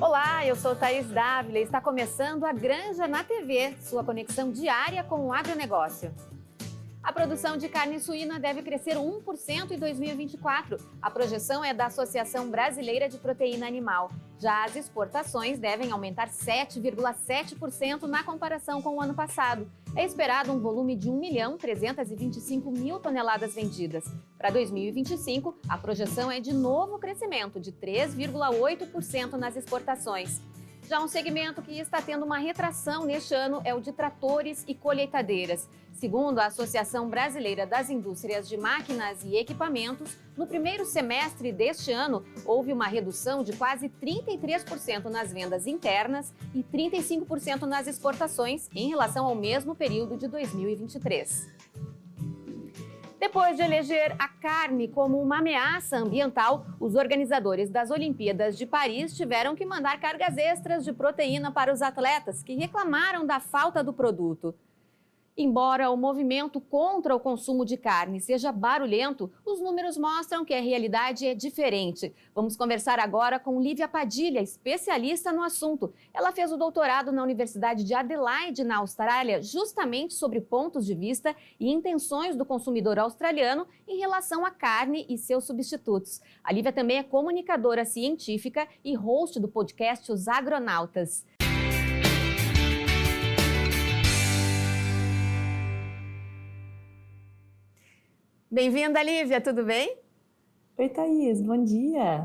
Olá, eu sou Thaís Dávila e está começando a Granja na TV, sua conexão diária com o agronegócio. A produção de carne suína deve crescer 1% em 2024. A projeção é da Associação Brasileira de Proteína Animal. Já as exportações devem aumentar 7,7% na comparação com o ano passado. É esperado um volume de 1.325.000 toneladas vendidas. Para 2025, a projeção é de novo crescimento de 3,8% nas exportações. Já um segmento que está tendo uma retração neste ano é o de tratores e colheitadeiras. Segundo a Associação Brasileira das Indústrias de Máquinas e Equipamentos, no primeiro semestre deste ano, houve uma redução de quase 33% nas vendas internas e 35% nas exportações em relação ao mesmo período de 2023. Depois de eleger a carne como uma ameaça ambiental, os organizadores das Olimpíadas de Paris tiveram que mandar cargas extras de proteína para os atletas que reclamaram da falta do produto. Embora o movimento contra o consumo de carne seja barulhento, os números mostram que a realidade é diferente. Vamos conversar agora com Lívia Padilha, especialista no assunto. Ela fez o doutorado na Universidade de Adelaide, na Austrália, justamente sobre pontos de vista e intenções do consumidor australiano em relação à carne e seus substitutos. A Lívia também é comunicadora científica e host do podcast Os Agronautas. Bem-vinda, Lívia, tudo bem? Oi, Thaís, bom dia.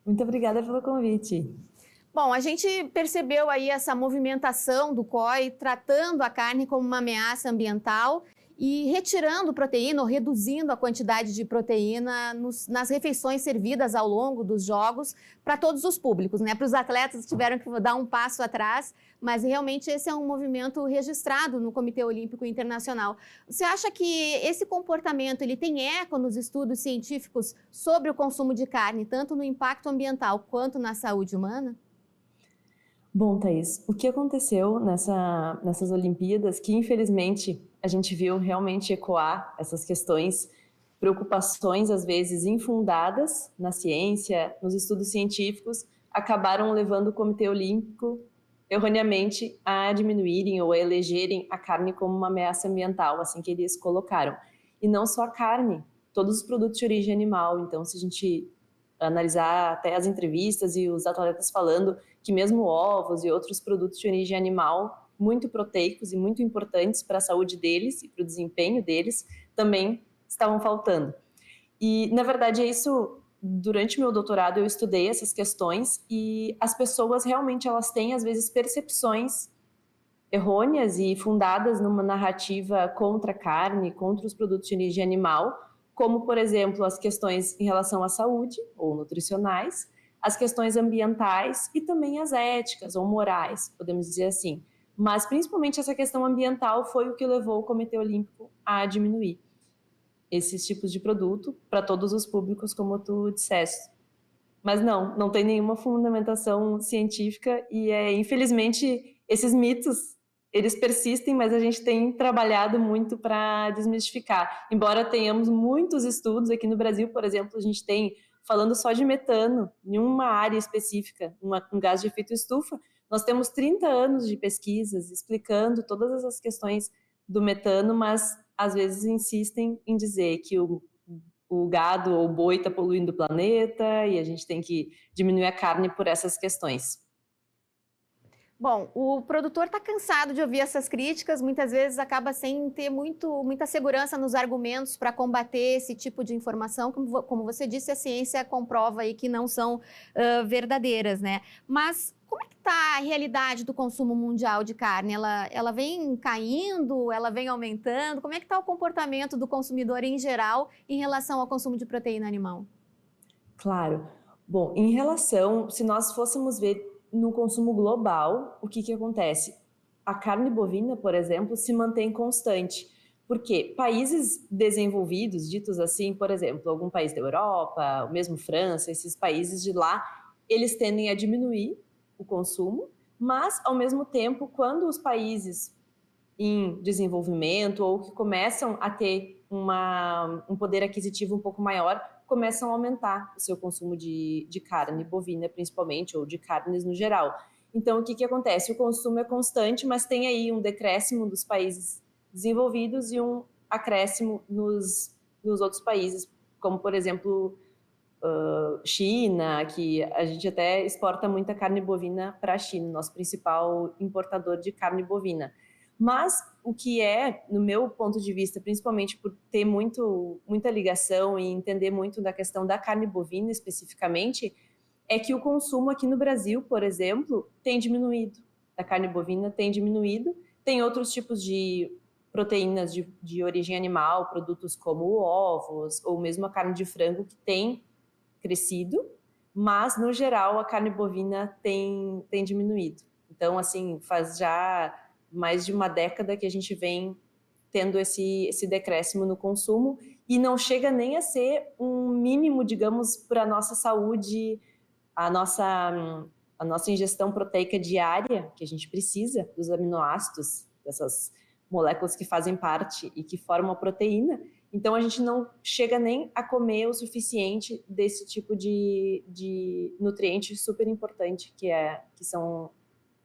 Muito obrigada pelo convite. Bom, a gente percebeu aí essa movimentação do COI tratando a carne como uma ameaça ambiental e retirando proteína ou reduzindo a quantidade de proteína nas refeições servidas ao longo dos Jogos para todos os públicos, né? Para os atletas tiveram que dar um passo atrás, mas realmente esse é um movimento registrado no Comitê Olímpico Internacional. Você acha que esse comportamento ele tem eco nos estudos científicos sobre o consumo de carne, tanto no impacto ambiental quanto na saúde humana? Bom, Thaís, o que aconteceu nessas Olimpíadas, que infelizmente a gente viu realmente ecoar essas questões, preocupações às vezes infundadas na ciência, nos estudos científicos, acabaram levando o Comitê Olímpico erroneamente a diminuírem ou a elegerem a carne como uma ameaça ambiental, assim que eles colocaram. E não só a carne, todos os produtos de origem animal. Então, se a gente analisar até as entrevistas e os atletas falando que mesmo ovos e outros produtos de origem animal, muito proteicos e muito importantes para a saúde deles e para o desempenho deles, também estavam faltando. E, na verdade, é isso. Durante meu doutorado, eu estudei essas questões e as pessoas realmente elas têm, às vezes, percepções errôneas e fundadas numa narrativa contra a carne, contra os produtos de origem animal, como, por exemplo, as questões em relação à saúde ou nutricionais, as questões ambientais e também as éticas ou morais, podemos dizer assim. Mas, principalmente, essa questão ambiental foi o que levou o Comitê Olímpico a diminuir esses tipos de produto para todos os públicos, como tu disseste. Mas não tem nenhuma fundamentação científica e, infelizmente, esses mitos eles persistem, mas a gente tem trabalhado muito para desmistificar. Embora tenhamos muitos estudos aqui no Brasil, por exemplo, a gente tem, falando só de metano, em uma área específica, um gás de efeito estufa, nós temos 30 anos de pesquisas explicando todas essas questões do metano, mas às vezes insistem em dizer que o gado ou o boi está poluindo o planeta e a gente tem que diminuir a carne por essas questões. Bom, o produtor está cansado de ouvir essas críticas, muitas vezes acaba sem ter muita segurança nos argumentos para combater esse tipo de informação. Como você disse, a ciência comprova aí que não são verdadeiras, né? Mas como é que está a realidade do consumo mundial de carne? Ela vem caindo, ela vem aumentando? Como é que está o comportamento do consumidor em geral em relação ao consumo de proteína animal? Claro. Bom, em relação, se nós fôssemos ver no consumo global, o que acontece? A carne bovina, por exemplo, se mantém constante. Porque países desenvolvidos, ditos assim, por exemplo, algum país da Europa, mesmo França, esses países de lá, eles tendem a diminuir o consumo, mas, ao mesmo tempo, quando os países em desenvolvimento ou que começam a ter um poder aquisitivo um pouco maior, começam a aumentar o seu consumo de carne bovina, principalmente, ou de carnes no geral. Então, o que acontece? O consumo é constante, mas tem aí um decréscimo dos países desenvolvidos e um acréscimo nos outros países, como, por exemplo, China, que a gente até exporta muita carne bovina para a China, nosso principal importador de carne bovina. Mas o que é, no meu ponto de vista, principalmente por ter muita ligação e entender muito da questão da carne bovina especificamente, é que o consumo aqui no Brasil, por exemplo, tem diminuído. Da carne bovina tem diminuído. Tem outros tipos de proteínas de origem animal, produtos como ovos ou mesmo a carne de frango que tem crescido, mas no geral a carne bovina tem diminuído. Então, assim, faz já mais de uma década que a gente vem tendo esse decréscimo no consumo e não chega nem a ser um mínimo, digamos, para a nossa saúde, a nossa ingestão proteica diária, que a gente precisa, dos aminoácidos, dessas moléculas que fazem parte e que formam a proteína. Então, a gente não chega nem a comer o suficiente desse tipo de nutriente super importante que são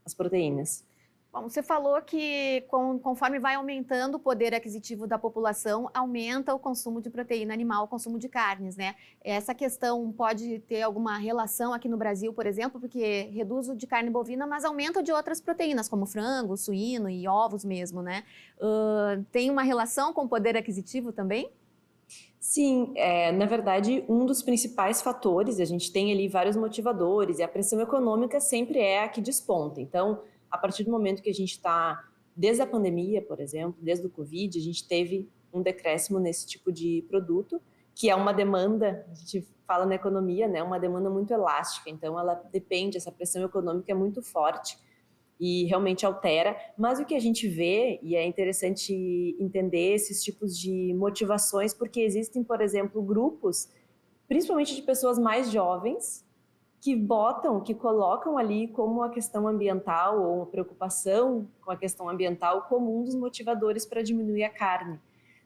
as proteínas. Bom, você falou que conforme vai aumentando o poder aquisitivo da população, aumenta o consumo de proteína animal, o consumo de carnes, né? Essa questão pode ter alguma relação aqui no Brasil, por exemplo, porque reduz o de carne bovina, mas aumenta o de outras proteínas, como frango, suíno e ovos mesmo, né? Tem uma relação com o poder aquisitivo também? Sim, na verdade, um dos principais fatores, a gente tem ali vários motivadores, e a pressão econômica sempre é a que desponta. Então, a partir do momento que a gente está, desde a pandemia, por exemplo, desde o Covid, a gente teve um decréscimo nesse tipo de produto, que é uma demanda, a gente fala na economia, né, uma demanda muito elástica, então ela depende, essa pressão econômica é muito forte e realmente altera, mas o que a gente vê, e é interessante entender esses tipos de motivações, porque existem, por exemplo, grupos, principalmente de pessoas mais jovens, que colocam ali como a questão ambiental ou a preocupação com a questão ambiental como um dos motivadores para diminuir a carne.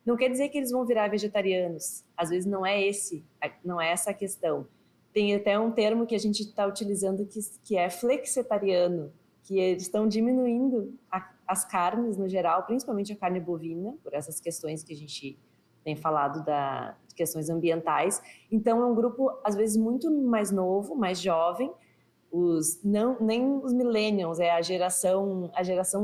Não quer dizer que eles vão virar vegetarianos, às vezes não é essa a questão. Tem até um termo que a gente está utilizando que é flexitariano, que eles estão diminuindo as carnes no geral, principalmente a carne bovina, por essas questões que a gente tem falado de questões ambientais. Então, é um grupo, às vezes, muito mais novo, mais jovem, nem os millennials, é a geração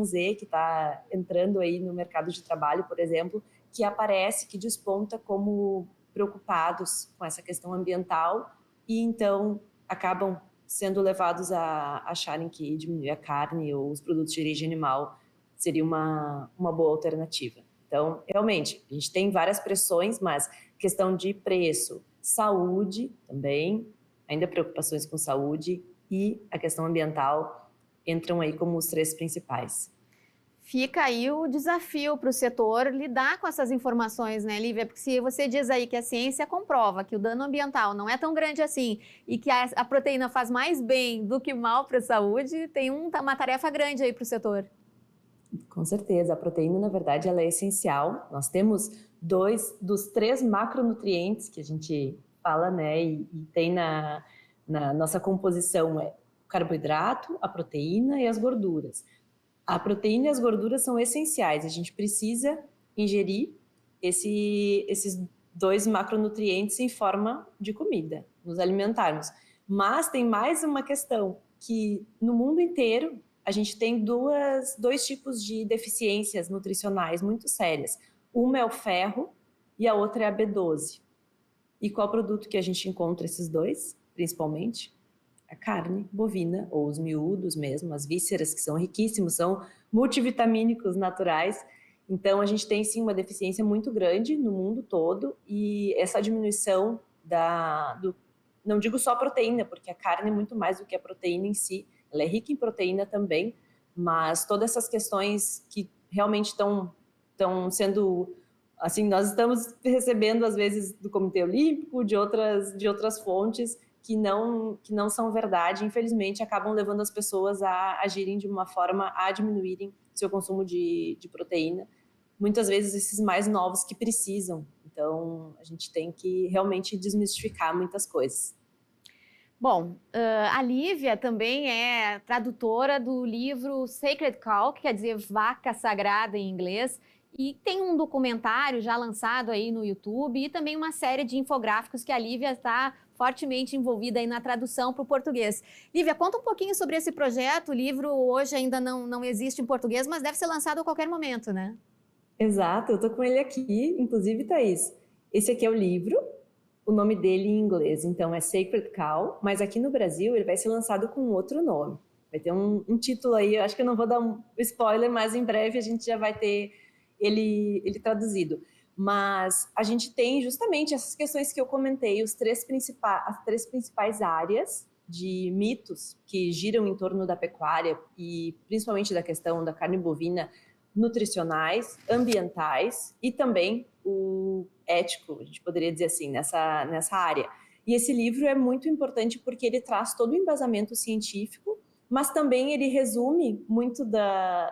Z que está entrando aí no mercado de trabalho, por exemplo, que aparece, que desponta como preocupados com essa questão ambiental e, então, acabam sendo levados a acharem que diminuir a carne ou os produtos de origem animal seria uma boa alternativa. Então, realmente, a gente tem várias pressões, mas questão de preço, saúde também, ainda preocupações com saúde e a questão ambiental entram aí como os três principais. Fica aí o desafio para o setor lidar com essas informações, né, Lívia? Porque se você diz aí que a ciência comprova que o dano ambiental não é tão grande assim e que a proteína faz mais bem do que mal para a saúde, tem uma tarefa grande aí para o setor. Com certeza, a proteína, na verdade, ela é essencial. Nós temos 2 dos 3 macronutrientes que a gente fala, né, e tem na nossa composição, é o carboidrato, a proteína e as gorduras. A proteína e as gorduras são essenciais, a gente precisa ingerir esses 2 macronutrientes em forma de comida, nos alimentarmos. Mas tem mais uma questão, que no mundo inteiro a gente tem dois tipos de deficiências nutricionais muito sérias. Uma é o ferro e a outra é a B12. E qual produto que a gente encontra esses dois, principalmente? A carne bovina, ou os miúdos mesmo, as vísceras, que são riquíssimos, são multivitamínicos naturais. Então, a gente tem, sim, uma deficiência muito grande no mundo todo, e essa diminuição não digo só proteína, porque a carne é muito mais do que a proteína em si, ela é rica em proteína também, mas todas essas questões que realmente estão sendo... Assim, nós estamos recebendo, às vezes, do Comitê Olímpico, de outras fontes, que não são verdade, infelizmente, acabam levando as pessoas a agirem de uma forma a diminuírem seu consumo de proteína. Muitas vezes, esses mais novos que precisam. Então, a gente tem que realmente desmistificar muitas coisas. Bom, a Lívia também é tradutora do livro Sacred Cow, que quer dizer vaca sagrada em inglês, e tem um documentário já lançado aí no YouTube e também uma série de infográficos que a Lívia está fortemente envolvida aí na tradução para o português. Lívia, conta um pouquinho sobre esse projeto. O livro hoje ainda não existe em português, mas deve ser lançado a qualquer momento, né? Exato, eu estou com ele aqui, inclusive, Thaís. Esse aqui é o livro, o nome dele em inglês, então é Sacred Cow, mas aqui no Brasil ele vai ser lançado com outro nome. Vai ter um título aí, eu acho que eu não vou dar um spoiler, mas em breve a gente já vai ter ele traduzido. Mas a gente tem justamente essas questões que eu comentei, as três principais áreas de mitos que giram em torno da pecuária e principalmente da questão da carne bovina, nutricionais, ambientais e também o ético, a gente poderia dizer assim, nessa área. E esse livro é muito importante porque ele traz todo o embasamento científico, mas também ele resume muito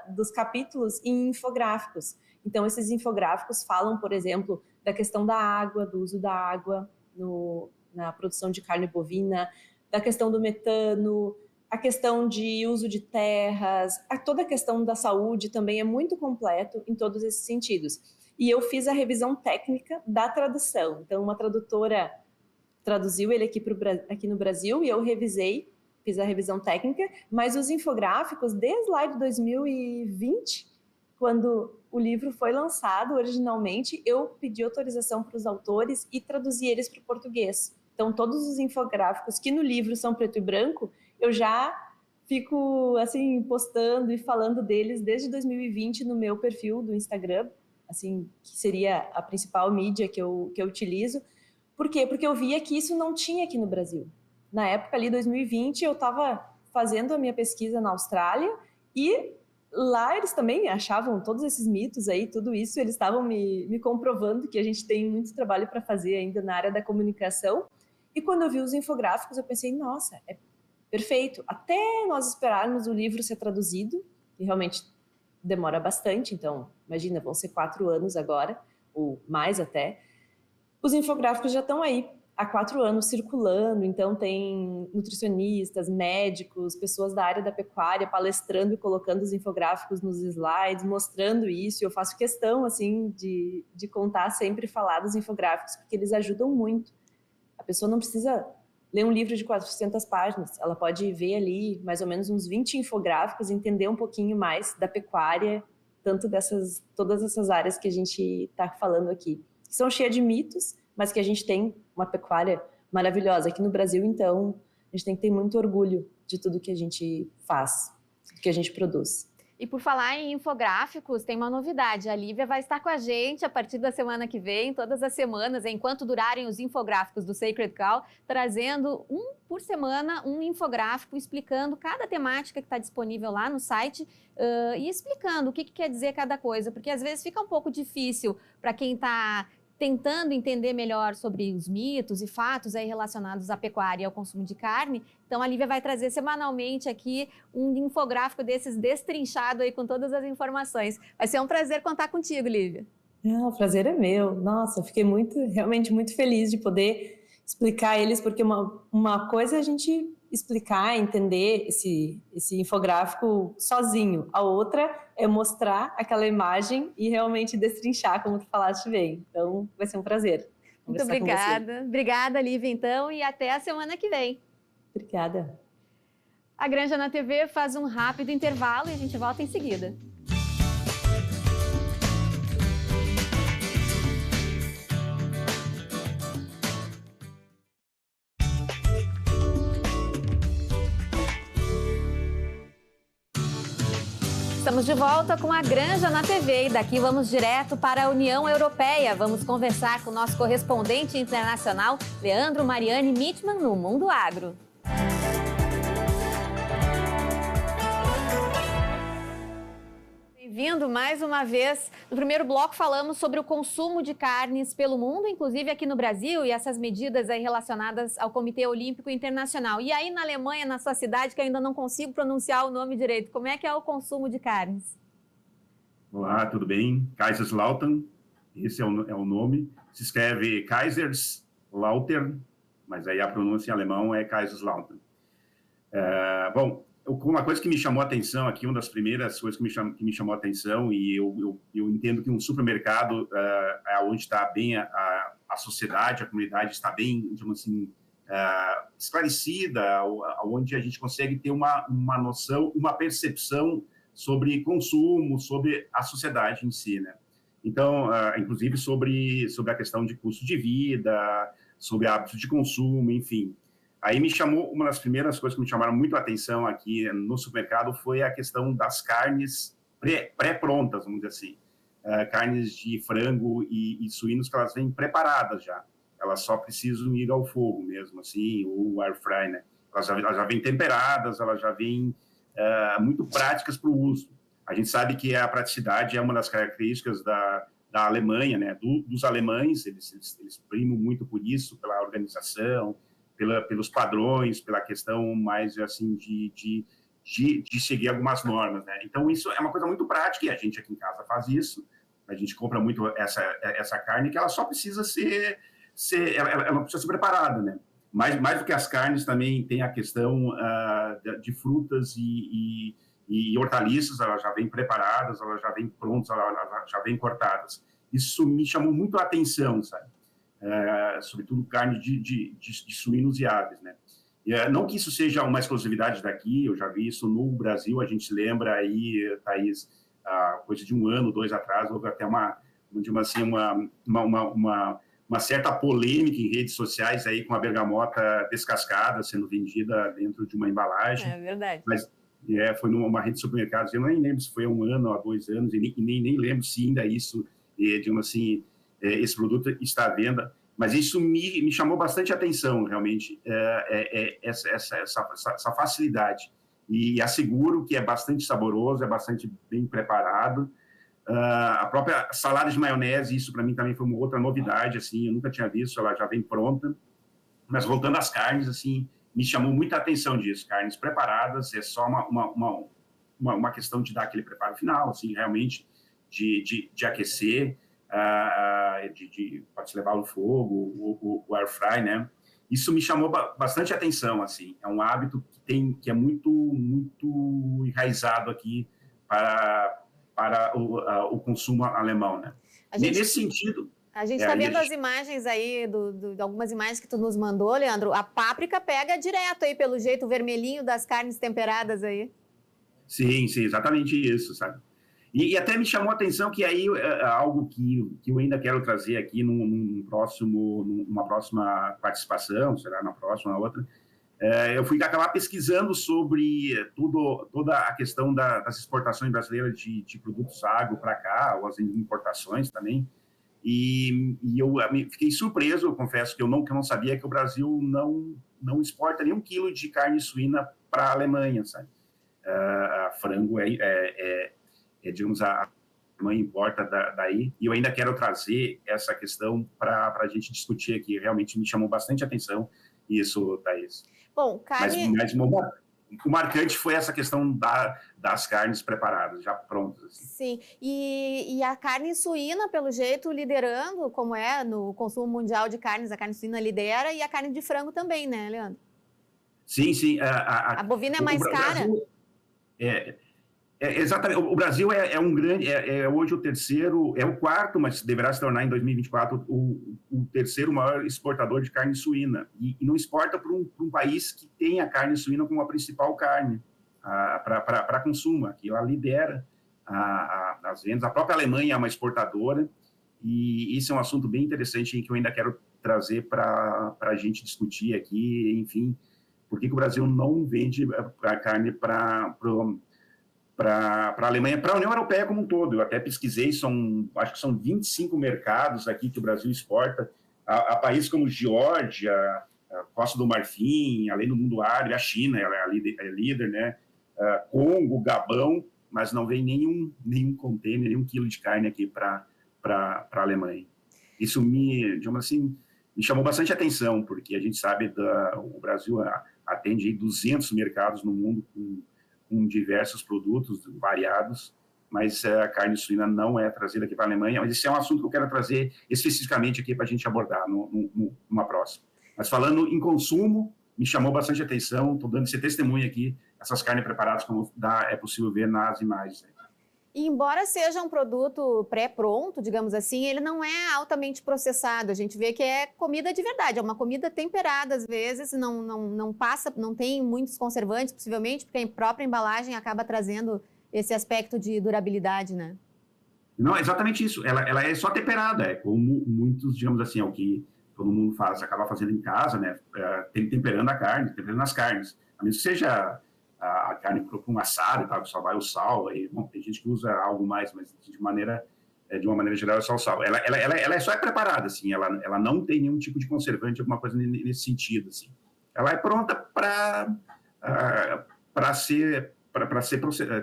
dos capítulos em infográficos. Então, esses infográficos falam, por exemplo, da questão da água, do uso da água na produção de carne bovina, da questão do metano, a questão de uso de terras, toda a questão da saúde também é muito completo em todos esses sentidos. E eu fiz a revisão técnica da tradução. Então, uma tradutora traduziu ele aqui no Brasil e eu revisei, fiz a revisão técnica, mas os infográficos, desde lá de 2020, quando o livro foi lançado originalmente, eu pedi autorização para os autores e traduzi eles para o português. Então, todos os infográficos que no livro são preto e branco, eu já fico assim postando e falando deles desde 2020 no meu perfil do Instagram, assim, que seria a principal mídia que eu utilizo. Por quê? Porque eu via que isso não tinha aqui no Brasil. Na época ali, 2020, eu estava fazendo a minha pesquisa na Austrália e lá eles também achavam todos esses mitos aí, tudo isso, eles estavam me comprovando que a gente tem muito trabalho para fazer ainda na área da comunicação. E quando eu vi os infográficos, eu pensei, nossa, é perfeito. Até nós esperarmos o livro ser traduzido, que realmente demora bastante, então, imagina, vão ser 4 anos agora, ou mais até. Os infográficos já estão aí há 4 anos circulando, então tem nutricionistas, médicos, pessoas da área da pecuária palestrando e colocando os infográficos nos slides, mostrando isso. Eu faço questão, assim, de contar sempre, falar dos infográficos, porque eles ajudam muito. A pessoa não precisa ler um livro de 400 páginas, ela pode ver ali mais ou menos uns 20 infográficos, entender um pouquinho mais da pecuária, tanto todas essas áreas que a gente está falando aqui, que são cheias de mitos, mas que a gente tem uma pecuária maravilhosa. Aqui no Brasil, então, a gente tem que ter muito orgulho de tudo que a gente faz, que a gente produz. E por falar em infográficos, tem uma novidade. A Lívia vai estar com a gente a partir da semana que vem, todas as semanas, enquanto durarem os infográficos do Sacred Cow, trazendo por semana um infográfico explicando cada temática que está disponível lá no site e explicando o que quer dizer cada coisa, porque às vezes fica um pouco difícil para quem está tentando entender melhor sobre os mitos e fatos aí relacionados à pecuária e ao consumo de carne. Então, a Lívia vai trazer semanalmente aqui um infográfico desses destrinchado aí com todas as informações. Vai ser um prazer contar contigo, Lívia. O prazer é meu. Nossa, fiquei realmente muito feliz de poder explicar eles, porque uma coisa é a gente explicar, entender esse infográfico sozinho. A outra é mostrar aquela imagem e realmente destrinchar, como tu falaste bem. Então, vai ser um prazer. Muito obrigada. Obrigada, Lívia, então, e até a semana que vem. Obrigada. A Granja na TV faz um rápido intervalo e a gente volta em seguida. Estamos de volta com a Granja na TV e daqui vamos direto para a União Europeia. Vamos conversar com o nosso correspondente internacional, Leandro Mariani Mitman, no Mundo Agro. Bem-vindo mais uma vez. No primeiro bloco falamos sobre o consumo de carnes pelo mundo, inclusive aqui no Brasil, e essas medidas aí relacionadas ao Comitê Olímpico Internacional. E aí na Alemanha, na sua cidade, que eu ainda não consigo pronunciar o nome direito, como é que é o consumo de carnes? Olá, tudo bem? Kaiserslautern, esse é o nome. Se escreve Kaiserslautern, mas aí a pronúncia em alemão é Kaiserslautern. Bom, uma coisa que me chamou a atenção aqui, uma das primeiras coisas que me chamou a atenção, e eu entendo que um supermercado é onde está bem a sociedade, a comunidade está bem, digamos assim, esclarecida, onde a gente consegue ter uma noção, uma percepção sobre consumo, sobre a sociedade em si, né? Então, inclusive sobre a questão de custo de vida, sobre hábitos de consumo, enfim. Aí uma das primeiras coisas que me chamaram muito a atenção aqui no supermercado foi a questão das carnes pré-prontas, vamos dizer assim. Carnes de frango e suínos que elas vêm preparadas já. Elas só precisam ir ao fogo mesmo, assim, ou air fry, né? Elas já vêm temperadas, elas já vêm muito práticas para o uso. A gente sabe que a praticidade é uma das características da Alemanha, né? Dos alemães, eles primam muito por isso, pela organização, pelos padrões, pela questão mais assim de seguir algumas normas, né? Então isso é uma coisa muito prática e a gente aqui em casa faz isso. A gente compra muito essa carne que ela só precisa ela não precisa ser preparada, né? Mais do que as carnes também tem a questão de frutas e hortaliças, elas já vêm preparadas, elas já vêm prontas, elas já vêm cortadas. Isso me chamou muito a atenção, sabe? Sobretudo carne de suínos e aves, né? Não que isso seja uma exclusividade daqui, eu já vi isso no Brasil, a gente lembra aí, Thaís, coisa de 1 ano, 2 atrás, houve até uma certa polêmica em redes sociais aí com a bergamota descascada sendo vendida dentro de uma embalagem. É verdade. Mas foi numa rede de supermercados, eu nem lembro se foi há 1 ano ou há 2 anos, e nem lembro se ainda isso, digamos assim, esse produto está à venda, mas isso me chamou bastante atenção, realmente, essa facilidade. E asseguro que é bastante saboroso, é bastante bem preparado. A própria salada de maionese, isso para mim também foi uma outra novidade, assim, eu nunca tinha visto, ela já vem pronta. Mas voltando às carnes, assim, me chamou muita atenção disso. Carnes preparadas, é só uma questão de dar aquele preparo final, assim, realmente, de aquecer, pode levar ao fogo, o air fry, né? Isso me chamou bastante atenção, assim. É um hábito que é muito, muito enraizado aqui para o consumo alemão, né? Nesse sentido... A gente está vendo as imagens aí, algumas imagens que tu nos mandou, Leandro. A páprica pega direto aí, pelo jeito, vermelhinho das carnes temperadas aí. Sim, exatamente isso, sabe? E até me chamou a atenção que aí algo que eu ainda quero trazer aqui numa próxima participação, será na próxima, na outra, eu fui acabar pesquisando sobre toda a questão das exportações brasileiras de produtos agro para cá, ou as importações também, e eu fiquei surpreso, eu confesso que eu não sabia que o Brasil não exporta nenhum quilo de carne suína para a Alemanha, sabe? Frango digamos, a Alemanha importa daí, e eu ainda quero trazer essa questão para a gente discutir aqui, realmente me chamou bastante atenção isso, Thaís. Bom, carne... Mas o marcante foi essa questão das carnes preparadas, já prontas. Assim. Sim, e a carne suína, pelo jeito, liderando, como é no consumo mundial de carnes, a carne suína lidera, e a carne de frango também, né, Leandro? Sim. A bovina é mais cara? Exatamente. O Brasil é um grande, hoje o terceiro, é o quarto, mas deverá se tornar em 2024 o terceiro maior exportador de carne suína. E não exporta para um país que tem a carne suína como a principal carne para consumo. Aqui ela lidera as vendas. A própria Alemanha é uma exportadora, e isso é um assunto bem interessante que eu ainda quero trazer para a gente discutir aqui, enfim, por que o Brasil não vende a carne para a Alemanha, para a União Europeia como um todo. Eu até pesquisei, acho que são 25 mercados aqui que o Brasil exporta a países como Geórgia, Costa do Marfim, além do mundo árabe, a China é líder, né? Congo, Gabão, mas não vem nenhum container, nenhum quilo de carne aqui para a Alemanha. Isso digamos assim, me chamou bastante atenção, porque a gente sabe o Brasil atende 200 mercados no mundo com diversos produtos variados, mas a carne suína não é trazida aqui para a Alemanha, mas esse é um assunto que eu quero trazer especificamente aqui para a gente abordar numa próxima. Mas falando em consumo, me chamou bastante atenção, estou dando esse testemunho aqui, essas carnes preparadas, como é possível ver nas imagens. E embora seja um produto pré-pronto, digamos assim, ele não é altamente processado. A gente vê que é comida de verdade, é uma comida temperada às vezes, não passa, não tem muitos conservantes, possivelmente, porque a própria embalagem acaba trazendo esse aspecto de durabilidade, né? Não, é exatamente isso. Ela é só temperada, é como muitos, digamos assim, é o que todo mundo faz, acaba fazendo em casa, né? Temperando a carne, temperando as carnes. A menos que seja a carne para um assado e tal, que só vai o sal. Aí, bom, tem gente que usa algo mais, mas de uma maneira geral é só o sal. Ela é só preparada, assim, ela não tem nenhum tipo de conservante, alguma coisa nesse sentido, assim. Ela é pronta para ser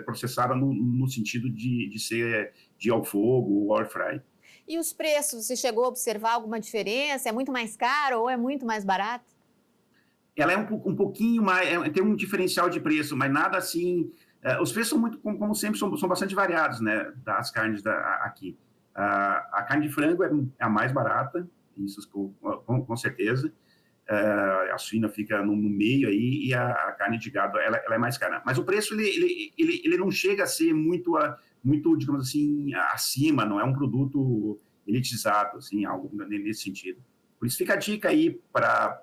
processada no sentido de ser ao fogo ou air fry. E os preços, você chegou a observar alguma diferença? É muito mais caro ou é muito mais barato? Ela é um pouquinho mais, tem um diferencial de preço, mas nada assim. Os preços são muito, como sempre, são bastante variados, né, das carnes aqui. A carne de frango é a mais barata, isso com certeza. A suína fica no meio aí e a carne de gado ela é mais cara. Mas o preço ele não chega a ser muito, digamos assim, acima, não é um produto elitizado, assim, algo nesse sentido. Por isso fica a dica aí para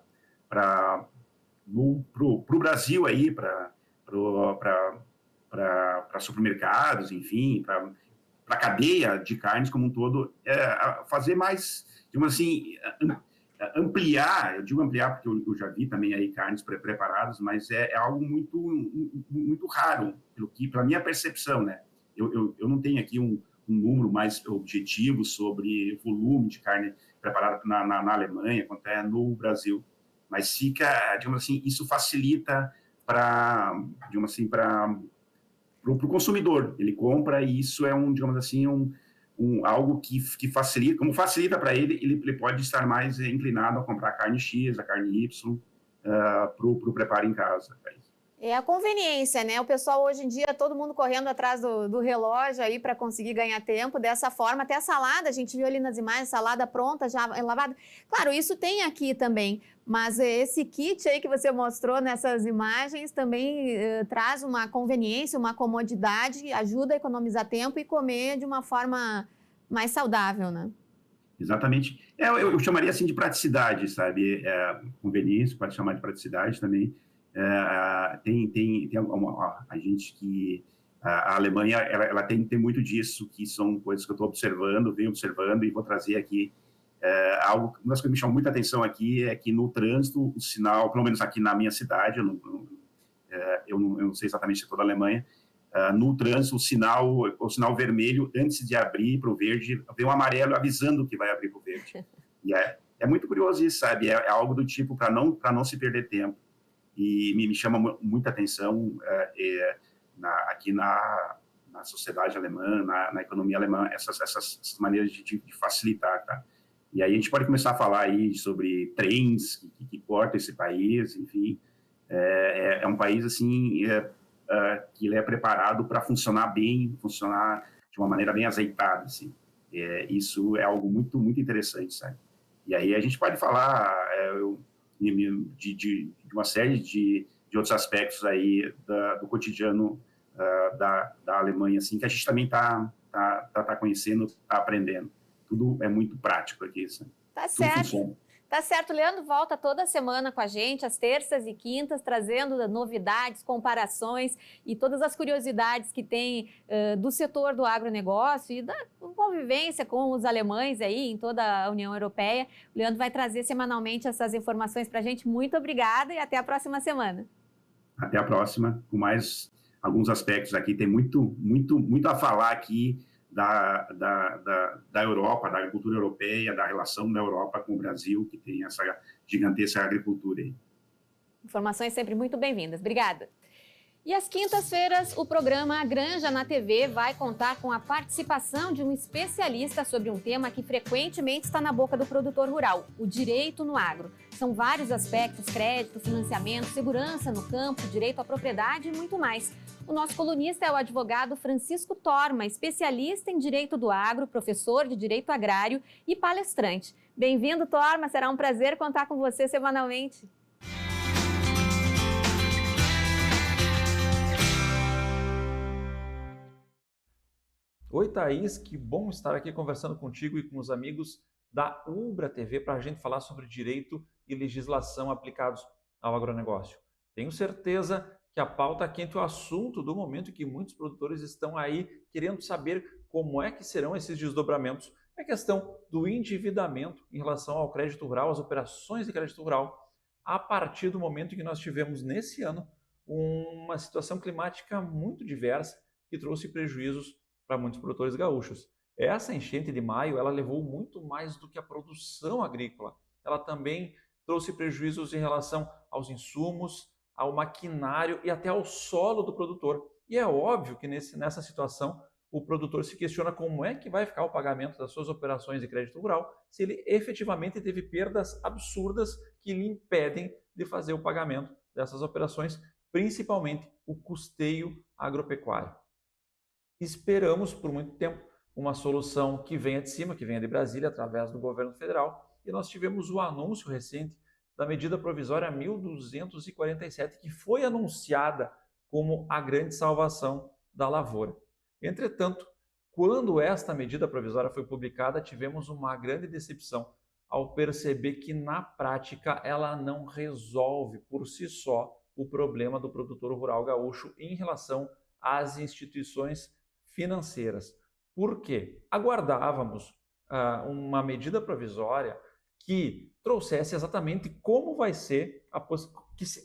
o Brasil aí, para supermercados, enfim, para a cadeia de carnes como um todo, fazer mais, digamos assim, ampliar, eu digo ampliar porque eu já vi também aí carnes preparadas, mas é algo muito raro, pela minha percepção, né? Eu não tenho aqui um número mais objetivo sobre o volume de carne preparada na Alemanha, quanto é no Brasil. Mas fica, digamos assim, isso facilita digamos assim, para o consumidor. Ele compra e isso é digamos assim, algo que facilita, como facilita para ele pode estar mais inclinado a comprar a carne X, a carne Y, para o preparo em casa. É a conveniência, né? O pessoal hoje em dia, todo mundo correndo atrás do relógio aí para conseguir ganhar tempo. Dessa forma, até a salada, a gente viu ali nas imagens, salada pronta, já lavada. Claro, isso tem aqui também, mas esse kit aí que você mostrou nessas imagens também traz uma conveniência, uma comodidade, ajuda a economizar tempo e comer de uma forma mais saudável, né? Exatamente. Eu chamaria assim de praticidade, sabe? Conveniência, pode chamar de praticidade também. Tem a gente que a Alemanha ela tem muito disso, que são coisas que eu estou venho observando e vou trazer aqui. Uma das coisas que me chama muita atenção aqui é que no trânsito, o sinal, pelo menos aqui na minha cidade, eu não sei exatamente se é toda a Alemanha, no trânsito, o sinal vermelho, antes de abrir para o verde, vem um amarelo avisando que vai abrir para o verde. E é muito curioso isso, sabe? É algo do tipo para não se perder tempo. E me chama muita atenção aqui na sociedade alemã, na economia alemã, essas maneiras de facilitar, tá? E aí a gente pode começar a falar aí sobre trens que cortam esse país, enfim. É um país, assim, que ele é preparado para funcionar bem, funcionar de uma maneira bem azeitada, assim. Isso é algo muito, muito interessante, sabe? E aí a gente pode falar de uma série de outros aspectos aí do cotidiano da Alemanha, assim, que a gente também tá conhecendo, está aprendendo. Tudo é muito prático aqui, sabe? Tá certo. Tá certo, Leandro volta toda semana com a gente, às terças e quintas, trazendo novidades, comparações e todas as curiosidades que tem do setor do agronegócio e da convivência com os alemães aí em toda a União Europeia. O Leandro vai trazer semanalmente essas informações para a gente. Muito obrigada e até a próxima semana. Até a próxima, com mais alguns aspectos aqui. Tem muito, muito, muito a falar aqui da Europa, da agricultura europeia, da relação da Europa com o Brasil, que tem essa gigantesca agricultura aí. Informações sempre muito bem-vindas. Obrigada. E às quintas-feiras, o programa Granja na TV vai contar com a participação de um especialista sobre um tema que frequentemente está na boca do produtor rural, o direito no agro. São vários aspectos: crédito, financiamento, segurança no campo, direito à propriedade e muito mais. O nosso colunista é o advogado Francisco Torma, especialista em direito do agro, professor de direito agrário e palestrante. Bem-vindo, Torma, será um prazer contar com você semanalmente. Oi, Thaís, que bom estar aqui conversando contigo e com os amigos da Ubra TV para a gente falar sobre direito e legislação aplicados ao agronegócio. Tenho certeza que a pauta quente é o assunto do momento em que muitos produtores estão aí querendo saber como é que serão esses desdobramentos. É a questão do endividamento em relação ao crédito rural, às operações de crédito rural, a partir do momento em que nós tivemos nesse ano uma situação climática muito diversa que trouxe prejuízos para muitos produtores gaúchos. Essa enchente de maio, ela levou muito mais do que a produção agrícola. Ela também trouxe prejuízos em relação aos insumos, ao maquinário e até ao solo do produtor. E é óbvio que nessa situação o produtor se questiona como é que vai ficar o pagamento das suas operações de crédito rural se ele efetivamente teve perdas absurdas que lhe impedem de fazer o pagamento dessas operações, principalmente o custeio agropecuário. Esperamos por muito tempo uma solução que venha de cima, que venha de Brasília, através do governo federal, e nós tivemos o anúncio recente da medida provisória 1247, que foi anunciada como a grande salvação da lavoura. Entretanto, quando esta medida provisória foi publicada, tivemos uma grande decepção ao perceber que, na prática, ela não resolve por si só o problema do produtor rural gaúcho em relação às instituições financeiras. Por quê? Aguardávamos uma medida provisória que trouxesse exatamente como vai ser,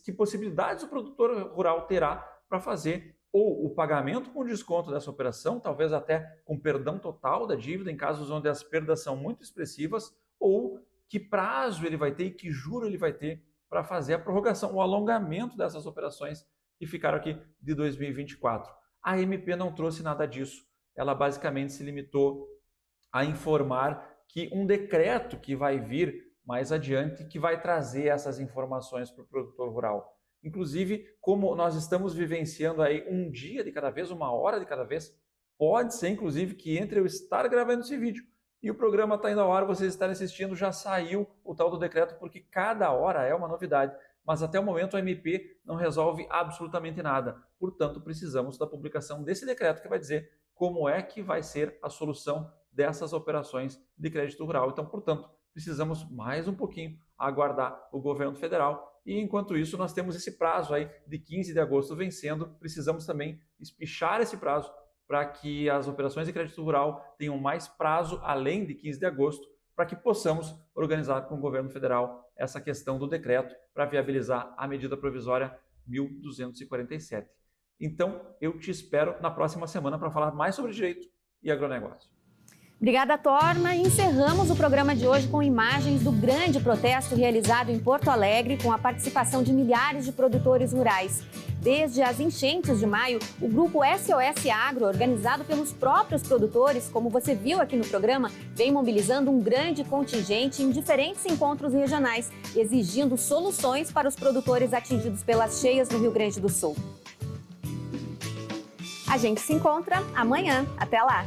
que possibilidades o produtor rural terá para fazer ou o pagamento com desconto dessa operação, talvez até com perdão total da dívida em casos onde as perdas são muito expressivas, ou que prazo ele vai ter e que juro ele vai ter para fazer a prorrogação, o alongamento dessas operações que ficaram aqui de 2024. A MP não trouxe nada disso. Ela basicamente se limitou a informar que um decreto que vai vir mais adiante, que vai trazer essas informações para o produtor rural. Inclusive, como nós estamos vivenciando aí um dia de cada vez, uma hora de cada vez, pode ser inclusive que entre eu estar gravando esse vídeo e o programa está indo ao ar, vocês estarem assistindo, já saiu o tal do decreto, porque cada hora é uma novidade. Mas até o momento a MP não resolve absolutamente nada. Portanto, precisamos da publicação desse decreto que vai dizer como é que vai ser a solução dessas operações de crédito rural. Então, portanto, precisamos mais um pouquinho aguardar o governo federal. E enquanto isso, nós temos esse prazo aí de 15 de agosto vencendo. Precisamos também espichar esse prazo para que as operações de crédito rural tenham mais prazo além de 15 de agosto, para que possamos organizar com o governo federal essa questão do decreto para viabilizar a medida provisória 1247. Então, eu te espero na próxima semana para falar mais sobre direito e agronegócio. Obrigada, Torma. Encerramos o programa de hoje com imagens do grande protesto realizado em Porto Alegre com a participação de milhares de produtores rurais. Desde as enchentes de maio, o grupo SOS Agro, organizado pelos próprios produtores, como você viu aqui no programa, vem mobilizando um grande contingente em diferentes encontros regionais, exigindo soluções para os produtores atingidos pelas cheias no Rio Grande do Sul. A gente se encontra amanhã. Até lá!